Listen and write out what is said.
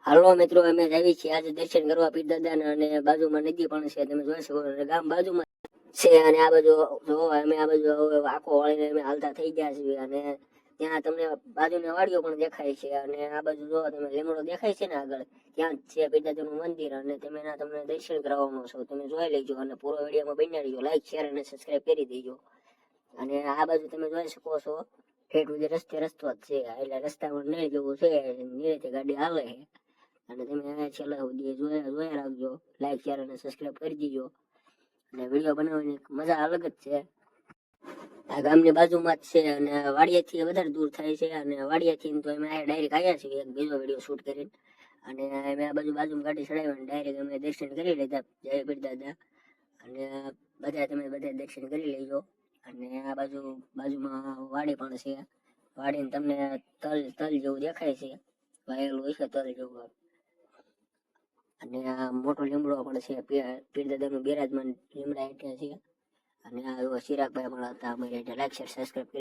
હાલો મિત્રો, અમે આવી છીએ આજે દર્શન કરવા પીર દાદાના, અને બાજુમાં નદી પણ છે, તમે જોઈ શકો. અને ગામ બાજુમાં છે, અને આ બાજુ જો અમે આ બાજુ આખો વાળીને અમે હાલતા થઈ ગયા છીએ. અને ત્યાં તમને બાજુની વાડીઓ પણ દેખાય છે, અને આ બાજુ જો તમે લીમડો દેખાય છે ને આગળ, ત્યાં જ છે પીર દાદાનું મંદિર. અને તમે એના તમને દર્શન કરાવવાનો છો, તમે જોઈ લેજો. અને પૂરો વિડીયોમાં બન્યા રહેજો, લાઈક શેર અને સબસ્ક્રાઈબ કરી દેજો. અને આ બાજુ તમે જોઈ શકો છો ઠેઠ સુધી રસ્તો જ છે, એટલે રસ્તામાં નહીં જેવું છે, નીચેથી ગાડી આવે છે. અને તમે છેલ્લા સુધી જોયા રાખજો, લાઈક શેર અને સબસ્ક્રાઈબ કરી દીજો. અને વિડીયો બનાવવાની મજા અલગ જ છે. આ ગામની બાજુમાં જ છે, અને વાડિયાથી વધારે દૂર થાય છે. અને વાડિયાથી તો અમે ડાયરેક્ટ આવ્યા છીએ એક બીજો વિડીયો શૂટ કરીને. અને અમે આ બાજુમાં ગાડી ચડાવી ડાયરેક્ટ અમે દર્શન કરી લીધા જય પીર દાદા. અને બધા દર્શન કરી લેજો. અને આ બાજુમાં વાડી પણ છે, વાડીને તમને તલ જેવું દેખાય છે, વાયેલું છે તલ જેવું. અને આ મોટો લીમડો પણ છે, પીર દાદાનું બિરાજમાન લીમડા હેઠળ છે. અને આ ચિરાગભાઈ પણ હતા અમારે, લાઈક શેર સબસ્ક્રાઈબ